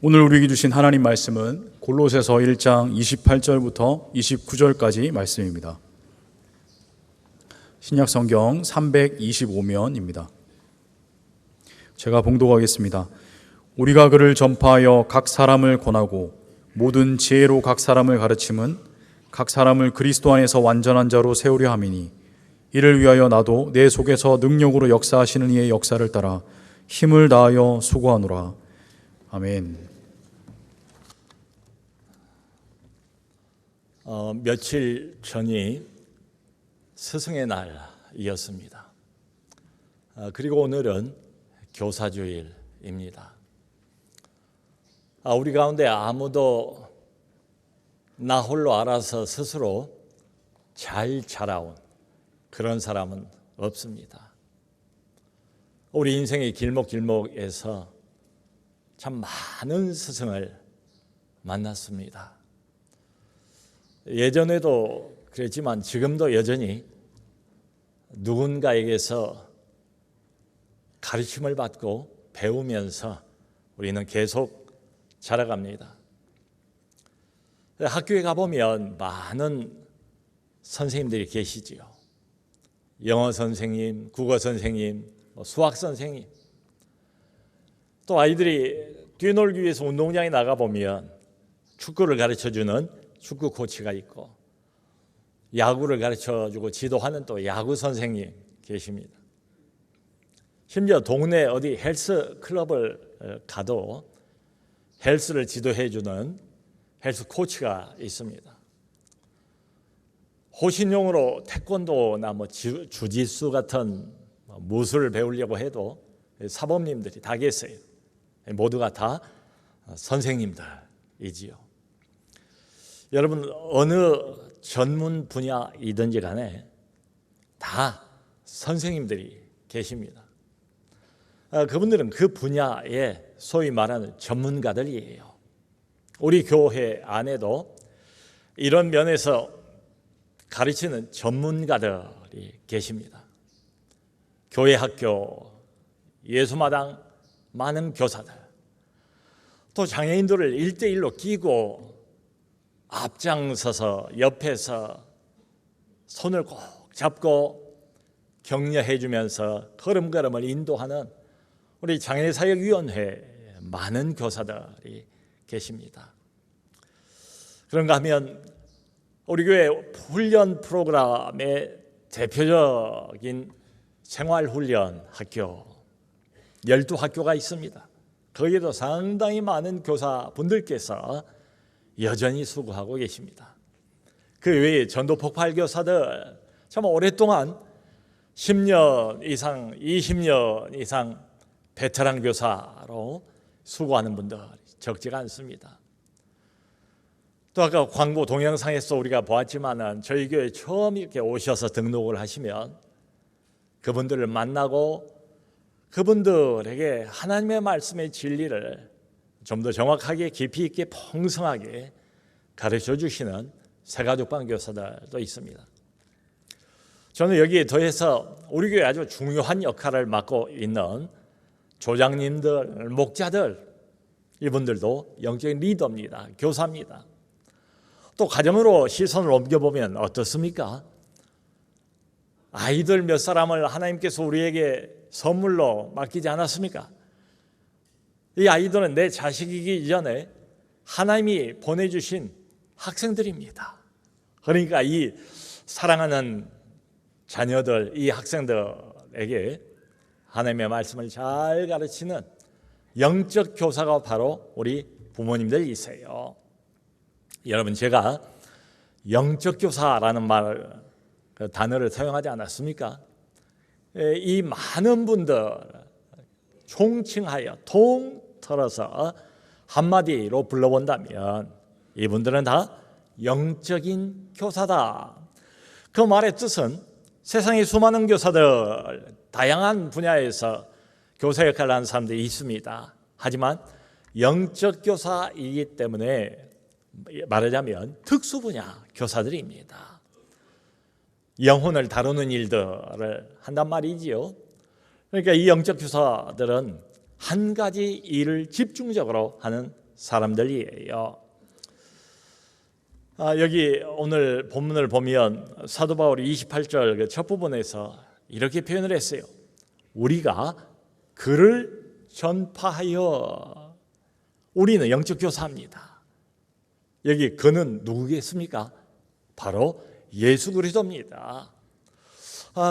오늘 우리에게 주신 하나님 말씀은 골로새서 1장 28절부터 29절까지 말씀입니다. 신약 성경 325면입니다. 제가 봉독하겠습니다. 우리가 그를 전파하여 각 사람을 권하고 모든 지혜로 각 사람을 가르침은 각 사람을 그리스도 안에서 완전한 자로 세우려 함이니 이를 위하여 나도 내 속에서 능력으로 역사하시는 이의 역사를 따라 힘을 다하여 수고하노라. 아멘. 며칠 전이 스승의 날이었습니다. 그리고 오늘은 교사주일입니다. 우리 가운데 아무도 나 홀로 알아서 스스로 잘 자라온 그런 사람은 없습니다. 우리 인생의 길목길목에서 참 많은 스승을 만났습니다. 예전에도 그랬지만 지금도 여전히 누군가에게서 가르침을 받고 배우면서 우리는 계속 자라갑니다. 학교에 가보면 많은 선생님들이 계시지요. 영어 선생님, 국어 선생님, 수학 선생님. 또 아이들이 뛰놀기 위해서 운동장에 나가보면 축구를 가르쳐주는 축구 코치가 있고 야구를 가르쳐주고 지도하는 또 야구 선생님 계십니다. 심지어 동네 어디 헬스 클럽을 가도 헬스를 지도해주는 헬스 코치가 있습니다. 호신용으로 태권도나 주짓수 같은 무술을 배우려고 해도 사범님들이 다 계세요. 모두가 다 선생님들이지요. 여러분 어느 전문 분야이든지 간에 다 선생님들이 계십니다. 그분들은 그 분야의 소위 말하는 전문가들이에요. 우리 교회 안에도 이런 면에서 가르치는 전문가들이 계십니다. 교회 학교, 예수마당 많은 교사들, 또 장애인들을 1대1로 끼고 앞장서서 옆에서 손을 꼭 잡고 격려해 주면서 걸음걸음을 인도하는 우리 장애사역위원회 많은 교사들이 계십니다. 그런가 하면 우리 교회 훈련 프로그램의 대표적인 생활훈련 학교 12학교가 있습니다. 거기에도 상당히 많은 교사분들께서 여전히 수고하고 계십니다. 그 외에 전도폭발 교사들 참 오랫동안 10년 이상, 20년 이상 베테랑 교사로 수고하는 분들 적지가 않습니다. 또 아까 광고 동영상에서 우리가 보았지만은 저희 교회 처음 이렇게 오셔서 등록을 하시면 그분들을 만나고 그분들에게 하나님의 말씀의 진리를 좀 더 정확하게 깊이 있게 풍성하게 가르쳐 주시는 새가족반 교사들도 있습니다. 저는 여기에 더해서 우리 교회 아주 중요한 역할을 맡고 있는 조장님들, 목자들 이분들도 영적인 리더입니다. 교사입니다. 또 가정으로 시선을 옮겨보면 어떻습니까? 아이들 몇 사람을 하나님께서 우리에게 선물로 맡기지 않았습니까? 이 아이들은 내 자식이기 이전에 하나님이 보내주신 학생들입니다. 그러니까 이 사랑하는 자녀들, 이 학생들에게 하나님의 말씀을 잘 가르치는 영적 교사가 바로 우리 부모님들이세요. 여러분 제가 영적 교사라는 단어를 사용하지 않았습니까? 이 많은 분들 총칭하여 통틀어서 한마디로 불러본다면 이분들은 다 영적인 교사다. 그 말의 뜻은 세상에 수많은 교사들 다양한 분야에서 교사 역할을 하는 사람들이 있습니다. 하지만 영적 교사이기 때문에 말하자면 특수 분야 교사들입니다. 영혼을 다루는 일들을 한단 말이지요. 그러니까 이 영적 교사들은 한 가지 일을 집중적으로 하는 사람들이에요. 여기 오늘 본문을 보면 사도 바울이 28절 그 첫 부분에서 이렇게 표현을 했어요. 우리가 그를 전파하여. 우리는 영적 교사입니다. 여기 그는 누구겠습니까? 바로 예수 그리스도입니다.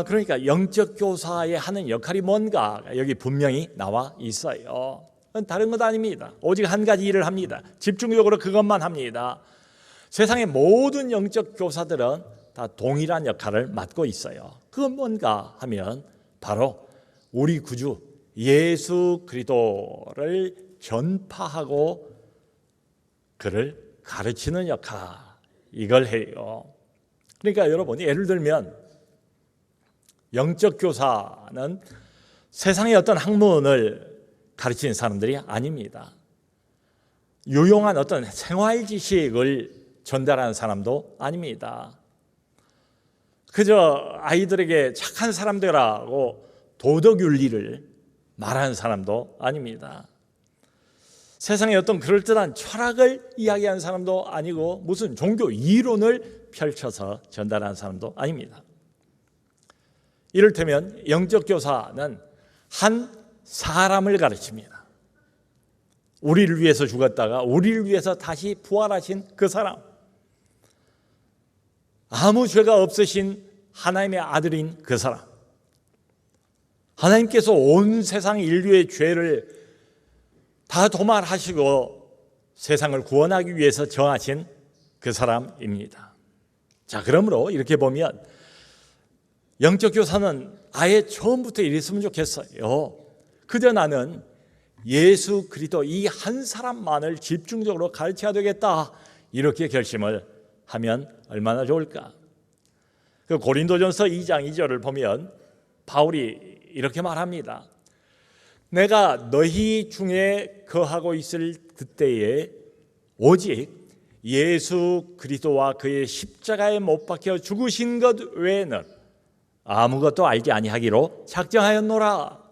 그러니까 영적 교사의 하는 역할이 뭔가 여기 분명히 나와 있어요. 다른 것 아닙니다. 오직 한 가지 일을 합니다. 집중적으로 그것만 합니다. 세상의 모든 영적 교사들은 다 동일한 역할을 맡고 있어요. 그건 뭔가 하면 바로 우리 구주 예수 그리스도를 전파하고 그를 가르치는 역할, 이걸 해요. 그러니까 여러분, 예를 들면 영적 교사는 세상의 어떤 학문을 가르치는 사람들이 아닙니다. 유용한 어떤 생활 지식을 전달하는 사람도 아닙니다. 그저 아이들에게 착한 사람 되라고 도덕 윤리를 말하는 사람도 아닙니다. 세상에 어떤 그럴듯한 철학을 이야기하는 사람도 아니고 무슨 종교 이론을 펼쳐서 전달하는 사람도 아닙니다. 이를테면 영적 교사는 한 사람을 가르칩니다. 우리를 위해서 죽었다가 우리를 위해서 다시 부활하신 그 사람, 아무 죄가 없으신 하나님의 아들인 그 사람, 하나님께서 온 세상 인류의 죄를 다 도말하시고 세상을 구원하기 위해서 정하신 그 사람입니다. 자, 그러므로 이렇게 보면 영적 교사는 아예 처음부터 이랬으면 좋겠어요. 그저 나는 예수 그리스도 이 한 사람만을 집중적으로 가르쳐야 되겠다, 이렇게 결심을 하면 얼마나 좋을까. 그 고린도전서 2장 2절을 보면 바울이 이렇게 말합니다. 내가 너희 중에 거하고 있을 그때에 오직 예수 그리스도와 그의 십자가에 못 박혀 죽으신 것 외에는 아무것도 알지 아니하기로 작정하였노라.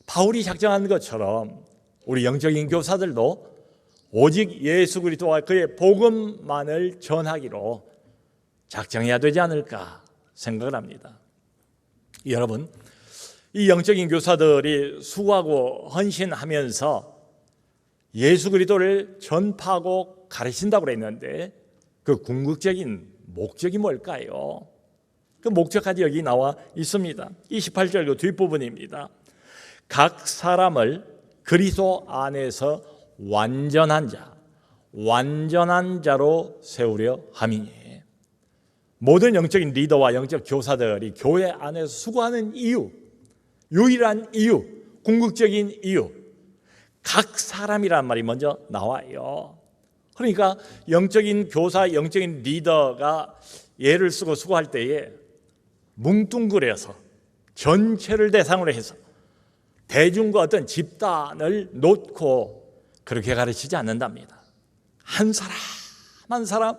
바울이 작정한 것처럼 우리 영적인 교사들도 오직 예수 그리스도와 그의 복음만을 전하기로 작정해야 되지 않을까 생각을 합니다. 여러분, 이 영적인 교사들이 수고하고 헌신하면서 예수 그리스도를 전파하고 가르친다고 그랬는데 그 궁극적인 목적이 뭘까요? 그 목적까지 여기 나와 있습니다. 28절 그 뒷부분입니다. 각 사람을 그리스도 안에서 완전한 자로 세우려 함이니. 모든 영적인 리더와 영적 교사들이 교회 안에서 수고하는 이유, 유일한 이유, 궁극적인 이유, 각 사람이란 말이 먼저 나와요. 그러니까 영적인 교사, 영적인 리더가 예를 쓰고 수고할 때에 뭉뚱그려서 전체를 대상으로 해서 대중과 어떤 집단을 놓고 그렇게 가르치지 않는답니다. 한 사람 한 사람,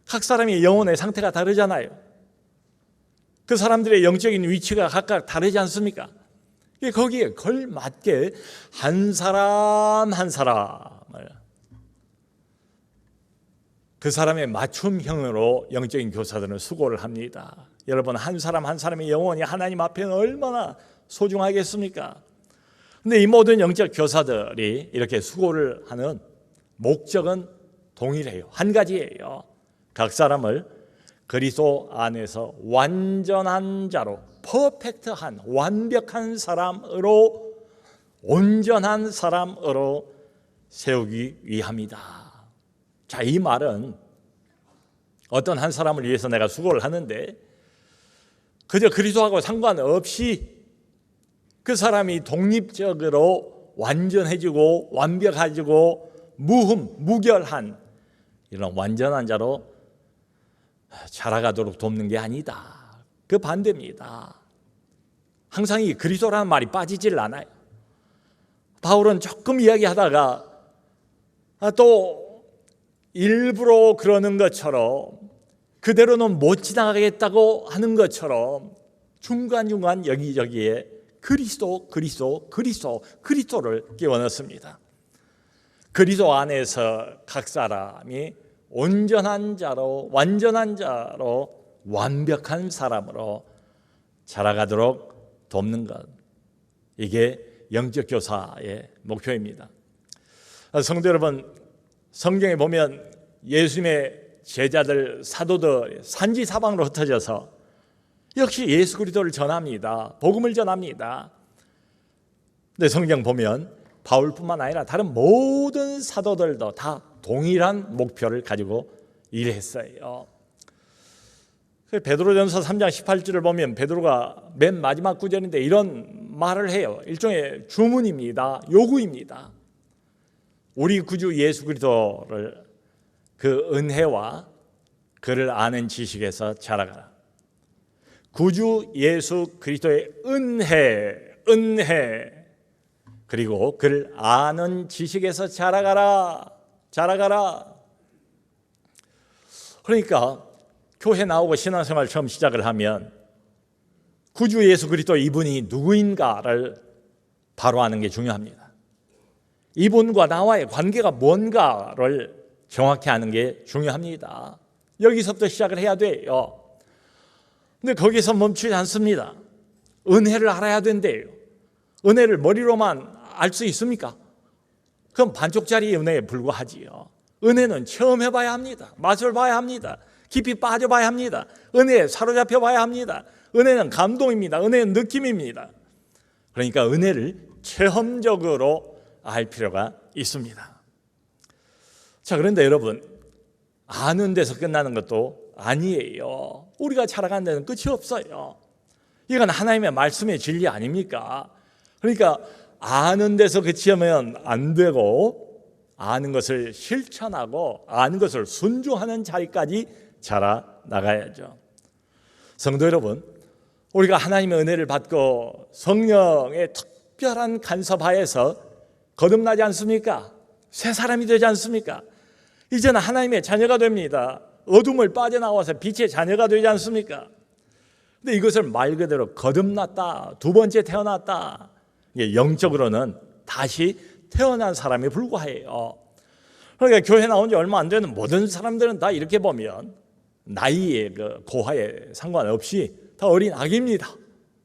각 사람의 영혼의 상태가 다르잖아요. 그 사람들의 영적인 위치가 각각 다르지 않습니까? 거기에 걸맞게 한 사람 한 사람을 그 사람의 맞춤형으로 영적인 교사들은 수고를 합니다. 여러분, 한 사람 한 사람의 영혼이 하나님 앞에는 얼마나 소중하겠습니까? 근데 이 모든 영적 교사들이 이렇게 수고를 하는 목적은 동일해요. 한 가지예요. 각 사람을 그리스도 안에서 완전한 자로, 퍼펙트한 완벽한 사람으로, 온전한 사람으로 세우기 위함이다. 자, 이 말은 어떤 한 사람을 위해서 내가 수고를 하는데 그저 그리스도하고 상관없이 그 사람이 독립적으로 완전해지고 완벽해지고 무결한 이런 완전한 자로 자라가도록 돕는 게 아니다. 그 반대입니다. 항상 이 그리스도라는 말이 빠지질 않아요. 바울은 조금 이야기하다가 또 일부러 그러는 것처럼, 그대로는 못 지나가겠다고 하는 것처럼 중간중간 여기저기에 그리스도를 끼워 넣습니다. 그리스도 안에서 각 사람이 온전한 자로, 완전한 자로, 완벽한 사람으로 자라가도록 돕는 것, 이게 영적 교사의 목표입니다. 성도 여러분, 성경에 보면 예수님의 제자들, 사도들 산지사방으로 흩어져서 역시 예수 그리스도를 전합니다. 복음을 전합니다. 근데 성경 보면 바울뿐만 아니라 다른 모든 사도들도 다 동일한 목표를 가지고 일했어요. 베드로전서 3장 18절을 보면 베드로가 맨 마지막 구절인데 이런 말을 해요. 일종의 주문입니다. 요구입니다. 우리 구주 예수 그리스도를 그 은혜와 그를 아는 지식에서 자라가라. 구주 예수 그리스도의 은혜 그리고 그를 아는 지식에서 자라가라. 그러니까 교회 나오고 신앙생활 처음 시작을 하면 구주 예수 그리스도 이분이 누구인가를 바로 아는 게 중요합니다. 이분과 나와의 관계가 뭔가를 정확히 아는 게 중요합니다. 여기서부터 시작을 해야 돼요. 근데 거기서 멈추지 않습니다. 은혜를 알아야 된대요. 은혜를 머리로만 알 수 있습니까? 그럼 반쪽짜리 은혜에 불과하지요. 은혜는 체험해봐야 합니다. 맛을 봐야 합니다. 깊이 빠져봐야 합니다. 은혜에 사로잡혀봐야 합니다. 은혜는 감동입니다. 은혜는 느낌입니다. 그러니까 은혜를 체험적으로 알 필요가 있습니다. 자, 그런데 여러분, 아는 데서 끝나는 것도 아니에요. 우리가 자라가는 데는 끝이 없어요. 이건 하나님의 말씀의 진리 아닙니까? 그러니까 아는 데서 그치면 안 되고 아는 것을 실천하고 아는 것을 순종하는 자리까지 자라나가야죠. 성도 여러분, 우리가 하나님의 은혜를 받고 성령의 특별한 간섭하에서 거듭나지 않습니까? 새 사람이 되지 않습니까? 이제는 하나님의 자녀가 됩니다. 어둠을 빠져나와서 빛의 자녀가 되지 않습니까? 근데 이것을 말 그대로 거듭났다, 두 번째 태어났다, 영적으로는 다시 태어난 사람에 불과해요. 그러니까 교회 나온 지 얼마 안 되는 모든 사람들은 다 이렇게 보면 나이의 그 고하에 상관없이 다 어린 아기입니다.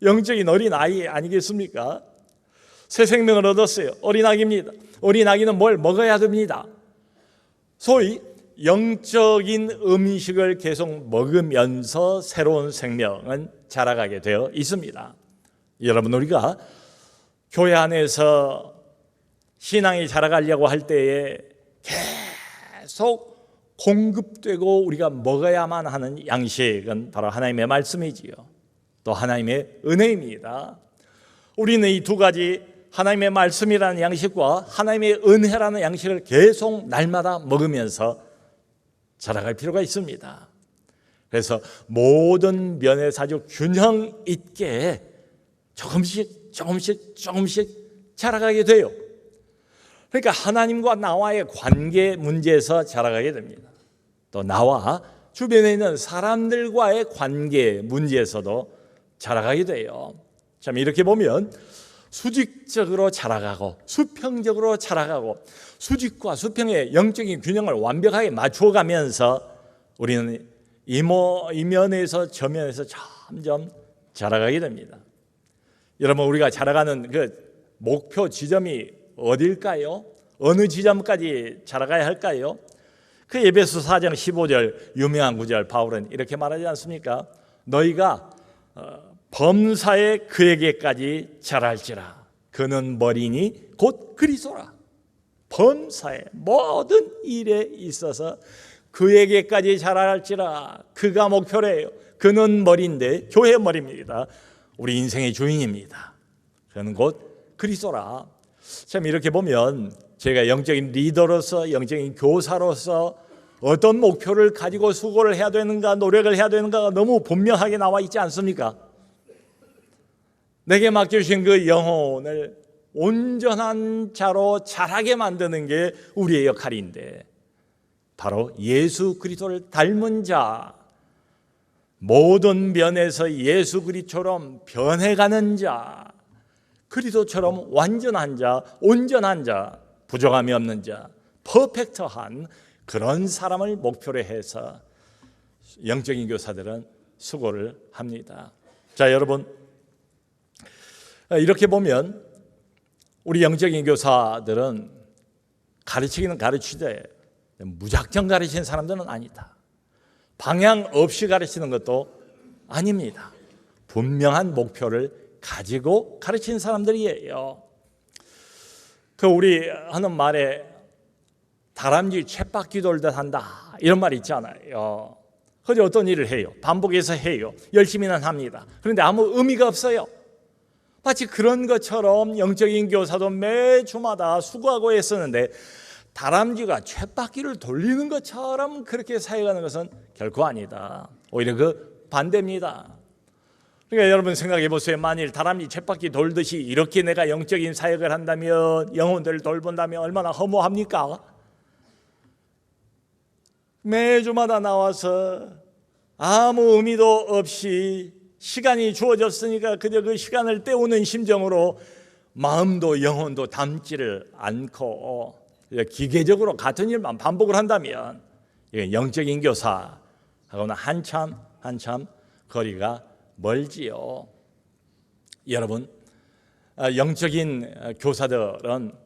영적인 어린 아이 아니겠습니까? 새 생명을 얻었어요. 어린 아기입니다. 어린 아기는 뭘 먹어야 됩니다. 소위 영적인 음식을 계속 먹으면서 새로운 생명은 자라가게 되어 있습니다. 여러분, 우리가 교회 안에서 신앙이 자라가려고 할 때에 계속 공급되고 우리가 먹어야만 하는 양식은 바로 하나님의 말씀이지요. 또 하나님의 은혜입니다. 우리는 이 두 가지 하나님의 말씀이라는 양식과 하나님의 은혜라는 양식을 계속 날마다 먹으면서 자라갈 필요가 있습니다. 그래서 모든 면에서 아주 균형 있게 조금씩 자라가게 돼요. 그러니까 하나님과 나와의 관계 문제에서 자라가게 됩니다. 또 나와 주변에 있는 사람들과의 관계 문제에서도 자라가게 돼요. 참, 이렇게 보면 수직적으로 자라가고 수평적으로 자라가고 수직과 수평의 영적인 균형을 완벽하게 맞추어가면서 우리는 이면에서 저면에서 점점 자라가게 됩니다. 여러분, 우리가 자라가는 그 목표 지점이 어딜까요? 어느 지점까지 자라가야 할까요? 그 에베소 4장 15절 유명한 구절, 바울은 이렇게 말하지 않습니까? 너희가 범사에 그에게까지 자랄지라. 그는 머리니 곧 그리스도라. 범사에 모든 일에 있어서 그에게까지 자랄지라. 그가 목표래요. 그는 머리인데 교회 머리입니다. 우리 인생의 주인입니다. 그는 곧 그리스도라. 참, 이렇게 보면 제가 영적인 리더로서, 영적인 교사로서 어떤 목표를 가지고 수고를 해야 되는가, 노력을 해야 되는가가 너무 분명하게 나와 있지 않습니까? 내게 맡겨주신 그 영혼을 온전한 자로 자라게 만드는 게 우리의 역할인데, 바로 예수 그리스도를 닮은 자, 모든 면에서 예수 그리스도처럼 변해가는 자, 그리스도처럼 완전한 자, 온전한 자, 부족함이 없는 자, 퍼펙트한 그런 사람을 목표로 해서 영적인 교사들은 수고를 합니다. 자, 여러분, 이렇게 보면 우리 영적인 교사들은 가르치기는 가르치되 무작정 가르치는 사람들은 아니다. 방향 없이 가르치는 것도 아닙니다. 분명한 목표를 가지고 가르치는 사람들이에요. 우리 하는 말에 다람쥐 쳇바퀴 돌듯 한다, 이런 말이 있잖아요. 그저 어떤 일을 해요. 반복해서 해요. 열심히는 합니다. 그런데 아무 의미가 없어요. 마치 그런 것처럼 영적인 교사도 매주마다 수고하고 애쓰는데 다람쥐가 쳇바퀴를 돌리는 것처럼 그렇게 사역하는 것은 결코 아니다. 오히려 그 반대입니다. 그러니까 여러분 생각해 보세요. 만일 다람쥐 쳇바퀴 돌듯이 이렇게 내가 영적인 사역을 한다면, 영혼들을 돌본다면 얼마나 허무합니까? 매주마다 나와서 아무 의미도 없이 시간이 주어졌으니까 그저 그 시간을 때우는 심정으로 마음도 영혼도 담지를 않고 기계적으로 같은 일만 반복을 한다면 영적인 교사하고는 한참 거리가 멀지요. 여러분, 영적인 교사들은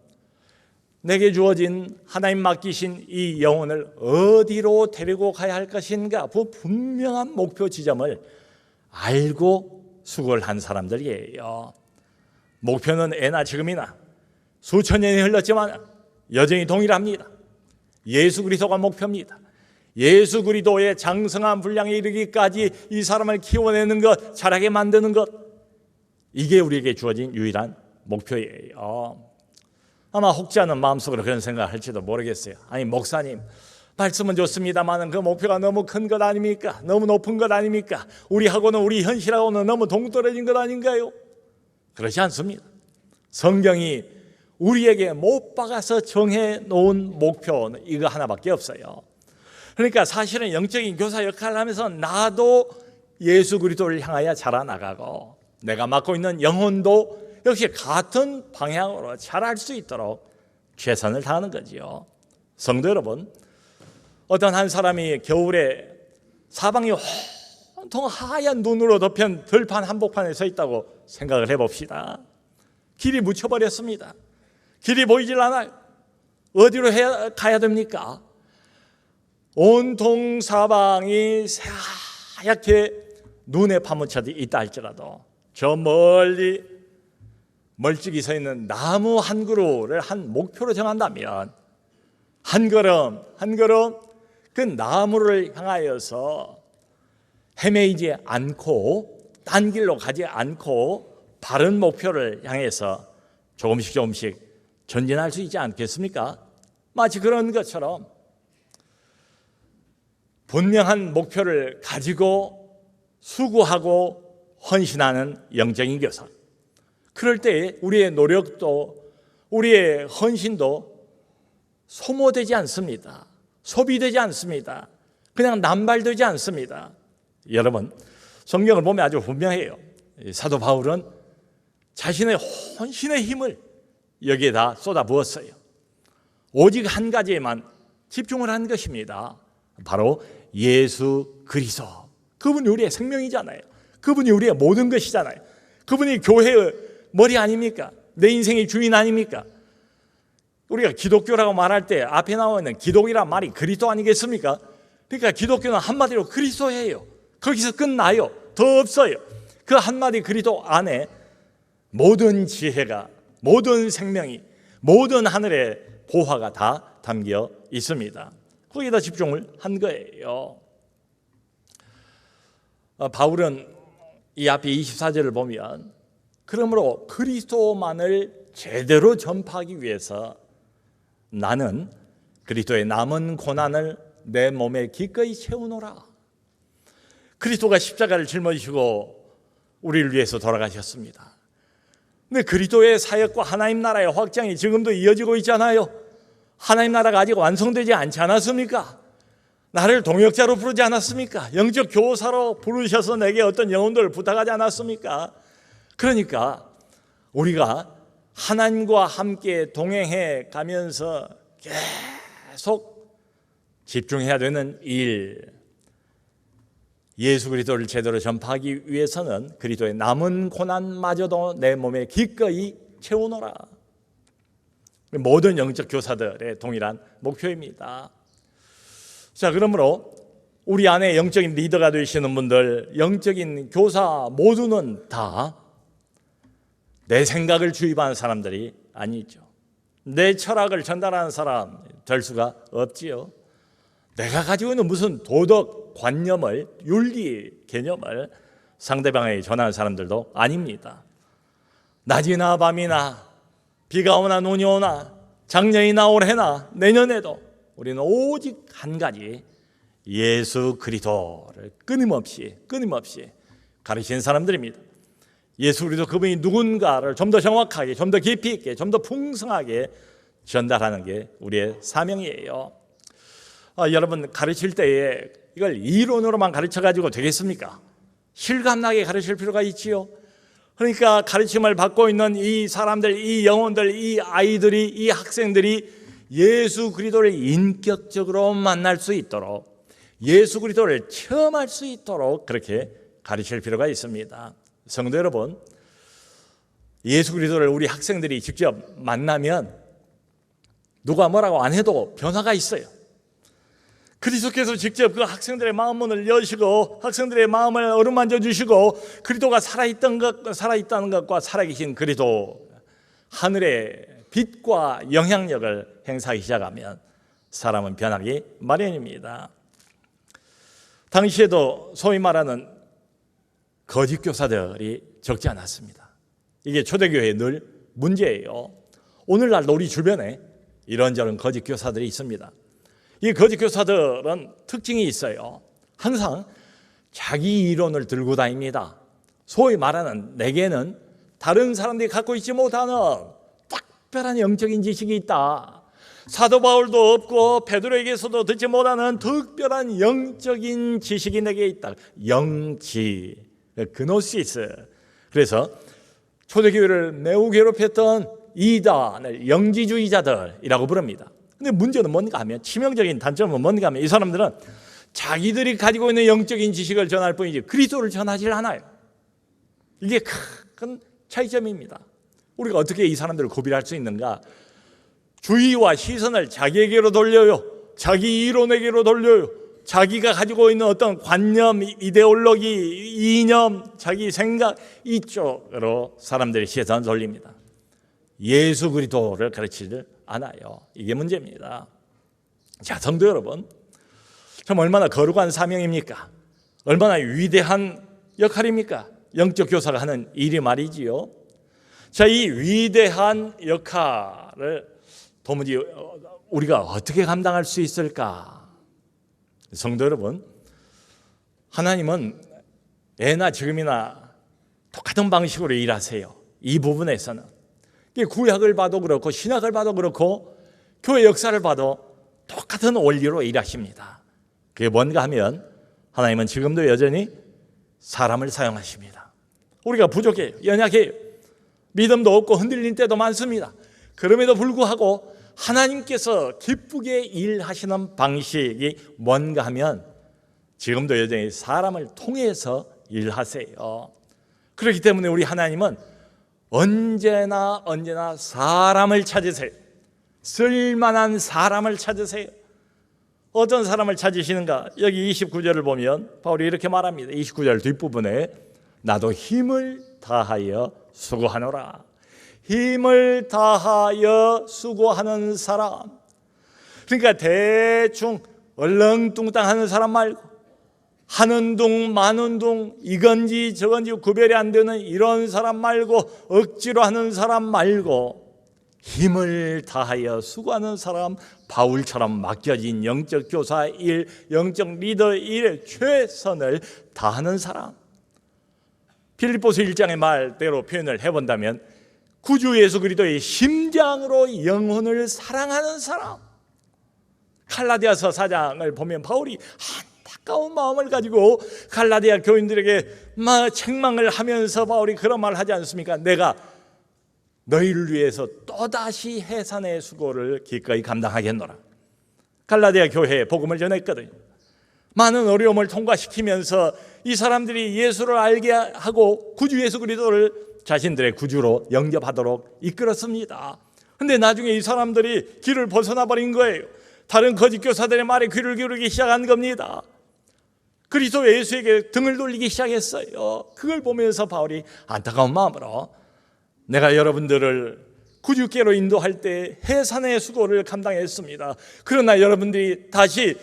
내게 주어진 하나님 맡기신 이 영혼을 어디로 데리고 가야 할 것인가, 그 분명한 목표 지점을 알고 수고를 한 사람들이에요. 목표는 애나 지금이나 수천 년이 흘렀지만 여전히 동일합니다. 예수 그리스도가 목표입니다. 예수 그리스도의 장성한 분량에 이르기까지 이 사람을 키워내는 것, 자라게 만드는 것, 이게 우리에게 주어진 유일한 목표예요. 아마 혹지 않은 마음속으로 그런 생각을 할지도 모르겠어요. 아니, 목사님, 말씀은 좋습니다만 그 목표가 너무 큰 것 아닙니까? 너무 높은 것 아닙니까? 우리하고는, 우리 현실하고는 너무 동떨어진 것 아닌가요? 그렇지 않습니다. 성경이 우리에게 못 박아서 정해 놓은 목표는 이거 하나밖에 없어요. 그러니까 사실은 영적인 교사 역할을 하면서 나도 예수 그리스도를 향하여 자라나가고 내가 맡고 있는 영혼도 역시 같은 방향으로 자랄 수 있도록 최선을 다하는 거지요. 성도 여러분, 어떤 한 사람이 겨울에 사방이 온통 하얀 눈으로 덮인 들판 한복판에 서 있다고 생각을 해봅시다. 길이 묻혀버렸습니다. 길이 보이질 않아요. 어디로 가야 됩니까? 온통 사방이 하얗게 눈에 파묻혀 있다 할지라도 저 멀리 멀찍이 서 있는 나무 한 그루를 한 목표로 정한다면 한 걸음 한 걸음 그 나무를 향하여서 헤매이지 않고 딴 길로 가지 않고 바른 목표를 향해서 조금씩 전진할 수 있지 않겠습니까? 마치 그런 것처럼 분명한 목표를 가지고 수고하고 헌신하는 영적인 교사, 그럴 때 우리의 노력도 우리의 헌신도 소모되지 않습니다. 소비되지 않습니다. 그냥 남발되지 않습니다. 여러분, 성경을 보면 아주 분명해요. 사도 바울은 자신의 헌신의 힘을 여기에다 쏟아부었어요. 오직 한 가지에만 집중을 한 것입니다. 바로 예수 그리스도. 그분이 우리의 생명이잖아요. 그분이 우리의 모든 것이잖아요. 그분이 교회의 머리 아닙니까? 내 인생의 주인 아닙니까? 우리가 기독교라고 말할 때 앞에 나와 있는 기독이란 말이 그리스도 아니겠습니까? 그러니까 기독교는 한마디로 그리스도예요. 거기서 끝나요. 더 없어요. 그 한마디 그리스도 안에 모든 지혜가, 모든 생명이, 모든 하늘의 보화가 다 담겨 있습니다. 거기다 집중을 한 거예요. 바울은 이 앞에 24절을 보면 그러므로 그리스도만을 제대로 전파하기 위해서 나는 그리스도의 남은 고난을 내 몸에 기꺼이 채우노라. 그리스도가 십자가를 짊어지시고 우리를 위해서 돌아가셨습니다. 근데 그리스도의 사역과 하나님 나라의 확장이 지금도 이어지고 있잖아요. 하나님 나라가 아직 완성되지 않지 않았습니까? 나를 동역자로 부르지 않았습니까? 영적 교사로 부르셔서 내게 어떤 영혼들을 부탁하지 않았습니까? 그러니까 우리가 하나님과 함께 동행해 가면서 계속 집중해야 되는 일. 예수 그리스도를 제대로 전파하기 위해서는 그리스도의 남은 고난마저도 내 몸에 기꺼이 채우노라. 모든 영적 교사들의 동일한 목표입니다. 자, 그러므로 우리 안에 영적인 리더가 되시는 분들, 영적인 교사 모두는 다 내 생각을 주입하는 사람들이 아니죠. 내 철학을 전달하는 사람 될 수가 없지요. 내가 가지고 있는 무슨 도덕 관념을, 윤리 개념을 상대방에게 전하는 사람들도 아닙니다. 낮이나 밤이나 비가 오나 눈이 오나 작년이나 올해나 내년에도 우리는 오직 한 가지 예수 그리스도를 끊임없이 가르치는 사람들입니다. 예수 그리스도 그분이 누군가를 좀 더 정확하게, 좀 더 깊이 있게, 좀 더 풍성하게 전달하는 게 우리의 사명이에요. 여러분, 가르칠 때에 이걸 이론으로만 가르쳐가지고 되겠습니까? 실감나게 가르칠 필요가 있지요. 그러니까 가르침을 받고 있는 이 사람들, 이 영혼들, 이 아이들이, 이 학생들이 예수 그리스도를 인격적으로 만날 수 있도록, 예수 그리스도를 체험할 수 있도록 그렇게 가르칠 필요가 있습니다. 성도 여러분, 예수 그리스도를 우리 학생들이 직접 만나면 누가 뭐라고 안 해도 변화가 있어요. 그리스도께서 직접 그 학생들의 마음문을 여시고 학생들의 마음을 어루만져 주시고 그리스도가 살아있다는 것과 살아계신 그리스도, 하늘의 빛과 영향력을 행사하기 시작하면 사람은 변하기 마련입니다. 당시에도 소위 말하는 거짓 교사들이 적지 않았습니다. 이게 초대교회의 늘 문제예요. 오늘날도 우리 주변에 이런저런 거짓 교사들이 있습니다. 이 거짓 교사들은 특징이 있어요. 항상 자기 이론을 들고 다닙니다. 소위 말하는 내게는 다른 사람들이 갖고 있지 못하는 특별한 영적인 지식이 있다. 사도 바울도 없고 베드로에게서도 듣지 못하는 특별한 영적인 지식이 내게 있다. 영지, 그노시스. 그래서 초대교회를 매우 괴롭혔던 이단을 영지주의자들이라고 부릅니다. 근데 문제는 뭔가 하면, 치명적인 단점은 뭔가 하면 이 사람들은 자기들이 가지고 있는 영적인 지식을 전할 뿐이지 그리스도를 전하지 않아요. 이게 큰 차이점입니다. 우리가 어떻게 이 사람들을 구별할 수 있는가? 주의와 시선을 자기에게로 돌려요. 자기 이론에게로 돌려요. 자기가 가지고 있는 어떤 관념, 이데올로기, 이념, 자기 생각 이쪽으로 사람들의 시선을 돌립니다. 예수 그리스도를 가르치지 않아요. 이게 문제입니다. 자, 성도 여러분, 참 얼마나 거룩한 사명입니까? 얼마나 위대한 역할입니까? 영적 교사가 하는 일이 말이지요. 자, 이 위대한 역할을 도무지 우리가 어떻게 감당할 수 있을까? 성도 여러분, 하나님은 예나 지금이나 똑같은 방식으로 일하세요. 이 부분에서는 구약을 봐도 그렇고 신약을 봐도 그렇고 교회 역사를 봐도 똑같은 원리로 일하십니다. 그게 뭔가 하면 하나님은 지금도 여전히 사람을 사용하십니다. 우리가 부족해요. 연약해요. 믿음도 없고 흔들릴 때도 많습니다. 그럼에도 불구하고 하나님께서 기쁘게 일하시는 방식이 뭔가 하면 지금도 여전히 사람을 통해서 일하세요. 그렇기 때문에 우리 하나님은 언제나 사람을 찾으세요. 쓸만한 사람을 찾으세요. 어떤 사람을 찾으시는가? 여기 29절을 보면 바울이 이렇게 말합니다. 29절 뒷부분에 나도 힘을 다하여 수고하노라. 힘을 다하여 수고하는 사람. 그러니까 대충 얼렁뚱땅 하는 사람 말고, 하는 둥 마는 둥 이건지 저건지 구별이 안 되는 이런 사람 말고, 억지로 하는 사람 말고 힘을 다하여 수고하는 사람, 바울처럼 맡겨진 영적 교사 일, 영적 리더 일에 최선을 다하는 사람. 빌립보서 1장의 말대로 표현을 해본다면 구주 예수 그리스도의 심장으로 영혼을 사랑하는 사람. 갈라디아서 4장을 보면 바울이 안타까운 마음을 가지고 갈라디아 교인들에게 책망을 하면서 바울이 그런 말을 하지 않습니까? 내가 너희를 위해서 또다시 해산의 수고를 기꺼이 감당하겠노라. 갈라디아 교회에 복음을 전했거든요. 많은 어려움을 통과시키면서 이 사람들이 예수를 알게 하고 구주 예수 그리스도를 자신들의 구주로 영접하도록 이끌었습니다. 근데 나중에 이 사람들이 길을 벗어나 버린 거예요. 다른 거짓 교사들의 말에 귀를 기울이기 시작한 겁니다. 그리스도 예수에게 등을 돌리기 시작했어요. 그걸 보면서 바울이 안타까운 마음으로 내가 여러분들을 구주께로 인도할 때 해산의 수고를 감당했습니다. 그러나 여러분들이 다시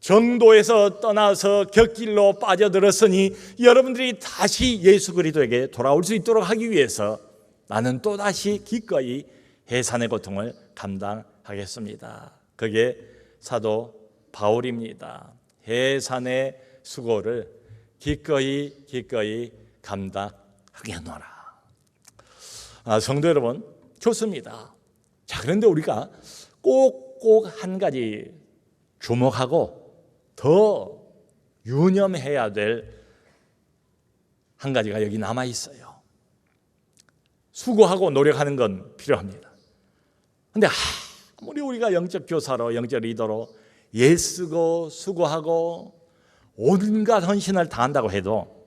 정도에서 떠나서 곁길로 빠져들었으니 여러분들이 다시 예수 그리스도에게 돌아올 수 있도록 하기 위해서 나는 또다시 기꺼이 해산의 고통을 감당하겠습니다. 그게 사도 바울입니다. 해산의 수고를 기꺼이 감당하겠노라. 성도 여러분, 좋습니다. 자, 그런데 우리가 꼭 한 가지 주목하고 더 유념해야 될 한 가지가 여기 남아 있어요. 수고하고 노력하는 건 필요합니다. 그런데 아무리 우리가 영적 교사로 영적 리더로 애쓰고 수고하고 온갖 헌신을 다한다고 해도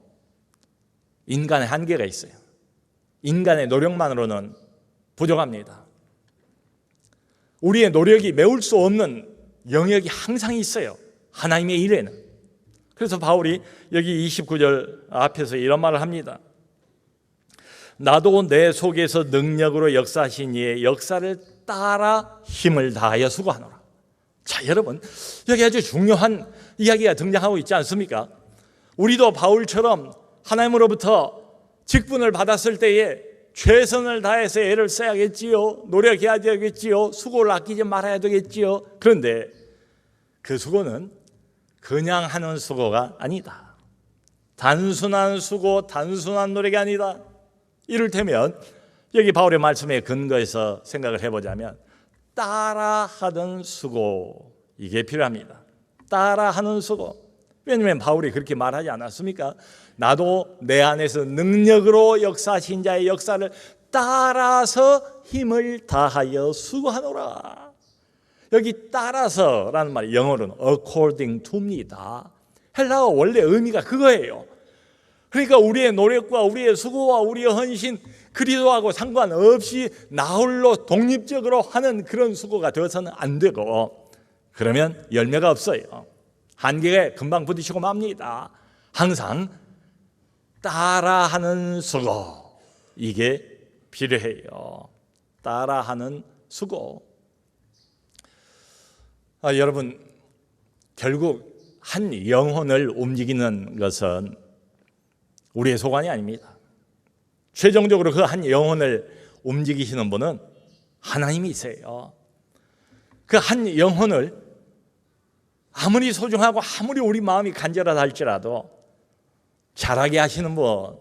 인간의 한계가 있어요. 인간의 노력만으로는 부족합니다. 우리의 노력이 메울 수 없는 영역이 항상 있어요. 하나님의 일에는. 그래서 바울이 여기 29절 앞에서 이런 말을 합니다. 나도 내 속에서 능력으로 역사하신 이의 역사를 따라 힘을 다하여 수고하노라. 자, 여러분, 여기 아주 중요한 이야기가 등장하고 있지 않습니까? 우리도 바울처럼 하나님으로부터 직분을 받았을 때에 최선을 다해서 애를 써야겠지요. 노력해야 되겠지요. 수고를 아끼지 말아야 되겠지요. 그런데 그 수고는 그냥 하는 수고가 아니다. 단순한 수고, 단순한 노력이 아니다. 이를테면 여기 바울의 말씀에 근거해서 생각을 해보자면 따라하던 수고, 이게 필요합니다. 따라하는 수고. 왜냐하면 바울이 그렇게 말하지 않았습니까? 나도 내 안에서 능력으로 역사하신 자의 역사를 따라서 힘을 다하여 수고하노라. 여기 따라서라는 말이 영어로는 according to입니다. 헬라어 원래 의미가 그거예요. 그러니까 우리의 노력과 우리의 수고와 우리의 헌신, 그리스도하고 상관없이 나 홀로 독립적으로 하는 그런 수고가 되어서는 안 되고, 그러면 열매가 없어요. 한계에 금방 부딪히고 맙니다. 항상 따라하는 수고, 이게 필요해요. 따라하는 수고. 여러분, 결국 한 영혼을 움직이는 것은 우리의 소관이 아닙니다. 최종적으로 그 한 영혼을 움직이시는 분은 하나님이세요. 그 한 영혼을 아무리 소중하고 아무리 우리 마음이 간절하다 할지라도 자라게 하시는 분,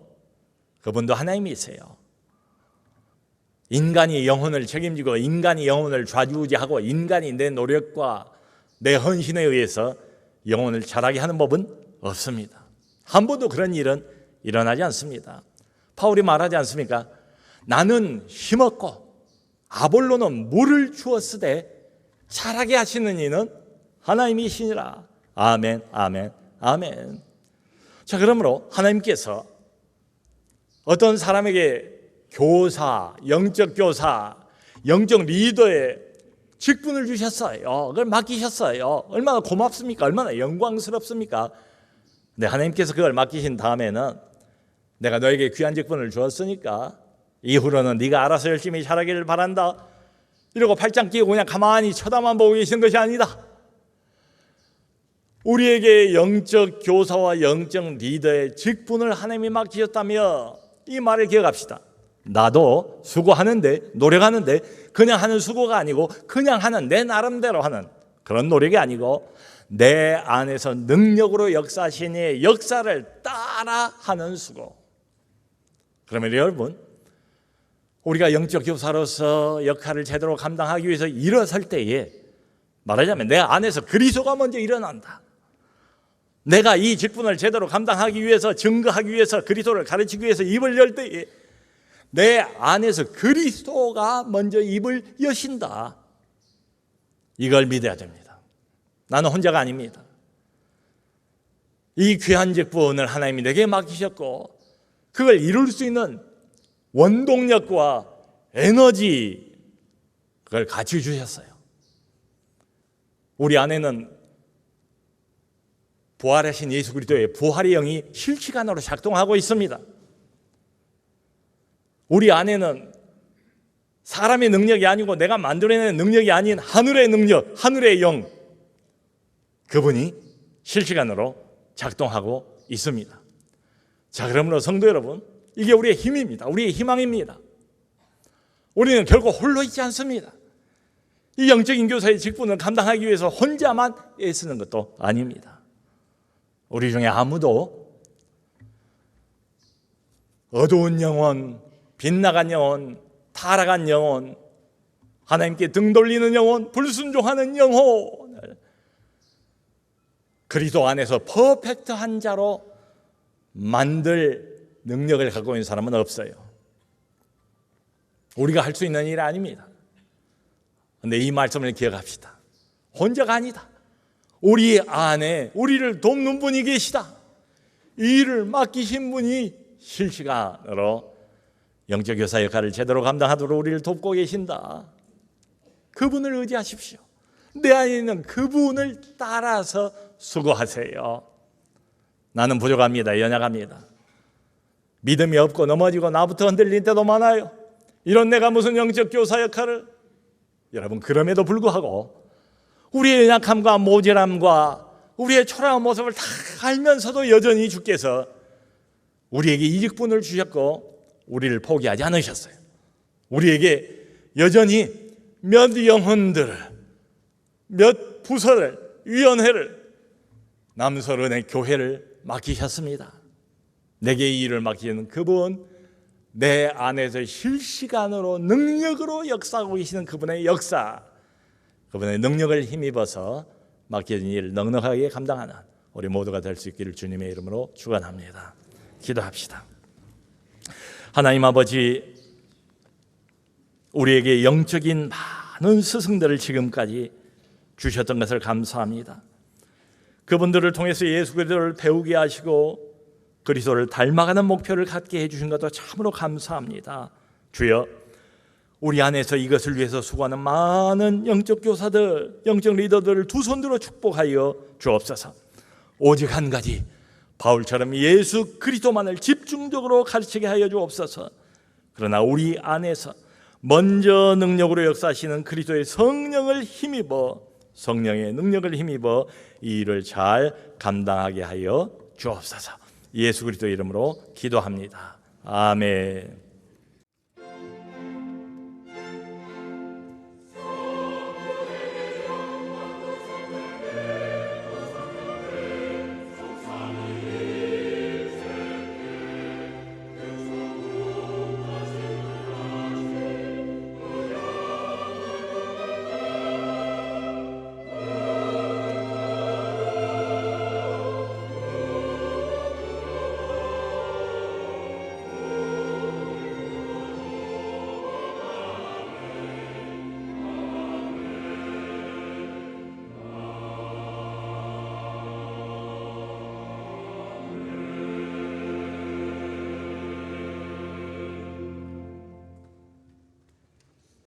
그분도 하나님이세요. 인간이 영혼을 책임지고 인간이 영혼을 좌지우지하고 인간이 내 노력과 내 헌신에 의해서 영혼을 자라게 하는 법은 없습니다. 한 번도 그런 일은 일어나지 않습니다. 바울이 말하지 않습니까? 나는 힘없고 아볼로는 물을 주었으되 자라게 하시는 이는 하나님이시니라. 아멘, 아멘, 아멘. 자, 그러므로 하나님께서 어떤 사람에게 교사, 영적 교사, 영적 리더의 직분을 주셨어요. 그걸 맡기셨어요. 얼마나 고맙습니까? 얼마나 영광스럽습니까? 네, 하나님께서 그걸 맡기신 다음에는 내가 너에게 귀한 직분을 주었으니까 이후로는 네가 알아서 열심히 잘하기를 바란다. 이러고 팔짱 끼고 그냥 가만히 쳐다만 보고 계시는 것이 아니다. 우리에게 영적 교사와 영적 리더의 직분을 하나님이 맡기셨다며 이 말을 기억합시다. 나도 수고하는데, 노력하는데 그냥 하는 수고가 아니고 그냥 하는 내 나름대로 하는 그런 노력이 아니고 내 안에서 능력으로 역사하신 이의 역사를 따라 하는 수고. 그러면 여러분, 우리가 영적 교사로서 역할을 제대로 감당하기 위해서 일어설 때에 말하자면 내 안에서 그리스도가 먼저 일어난다. 내가 이 직분을 제대로 감당하기 위해서, 증거하기 위해서, 그리스도를 가르치기 위해서 입을 열 때에 내 안에서 그리스도가 먼저 입을 여신다. 이걸 믿어야 됩니다. 나는 혼자가 아닙니다. 이 귀한 직분을 하나님이 내게 맡기셨고 그걸 이룰 수 있는 원동력과 에너지 그걸 같이 주셨어요. 우리 안에는 부활하신 예수 그리스도의 부활의 영이 실시간으로 작동하고 있습니다. 우리 안에는 사람의 능력이 아니고 내가 만들어내는 능력이 아닌 하늘의 능력, 하늘의 영, 그분이 실시간으로 작동하고 있습니다. 자, 그러므로 성도 여러분, 이게 우리의 힘입니다. 우리의 희망입니다. 우리는 결코 홀로 있지 않습니다. 이 영적인 교사의 직분을 감당하기 위해서 혼자만 애쓰는 것도 아닙니다. 우리 중에 아무도 어두운 영혼, 빗나간 영혼, 타락한 영혼, 하나님께 등 돌리는 영혼, 불순종하는 영혼을 그리스도 안에서 퍼펙트한 자로 만들 능력을 갖고 있는 사람은 없어요. 우리가 할 수 있는 일이 아닙니다. 그런데 이 말씀을 기억합시다. 혼자가 아니다. 우리 안에 우리를 돕는 분이 계시다. 이 일을 맡기신 분이 실시간으로 영적 교사 역할을 제대로 감당하도록 우리를 돕고 계신다. 그분을 의지하십시오. 내 안에 있는 그분을 따라서 수고하세요. 나는 부족합니다. 연약합니다. 믿음이 없고 넘어지고 나부터 흔들릴 때도 많아요. 이런 내가 무슨 영적 교사 역할을. 여러분, 그럼에도 불구하고 우리의 연약함과 모질함과 우리의 초라한 모습을 다 알면서도 여전히 주께서 우리에게 이 직분을 주셨고 우리를 포기하지 않으셨어요. 우리에게 여전히 몇 영혼들을, 몇 부서를, 위원회를, 남서른의 교회를 맡기셨습니다. 내게 이 일을 맡기는 그분, 내 안에서 실시간으로 능력으로 역사하고 계시는 그분의 역사, 그분의 능력을 힘입어서 맡겨진 일을 넉넉하게 감당하는 우리 모두가 될 수 있기를 주님의 이름으로 축원합니다. 기도합시다. 하나님 아버지, 우리에게 영적인 많은 스승들을 지금까지 주셨던 것을 감사합니다. 그분들을 통해서 예수 그리스도를 배우게 하시고 그리스도를 닮아가는 목표를 갖게 해주신 것도 참으로 감사합니다. 주여, 우리 안에서 이것을 위해서 수고하는 많은 영적 교사들, 영적 리더들을 두 손 들어 축복하여 주옵소서. 오직 한 가지, 바울처럼 예수 그리스도만을 집중적으로 가르치게 하여 주옵소서. 그러나 우리 안에서 먼저 능력으로 역사하시는 그리스도의 성령을 힘입어, 성령의 능력을 힘입어 이 일을 잘 감당하게 하여 주옵소서. 예수 그리스도 이름으로 기도합니다. 아멘.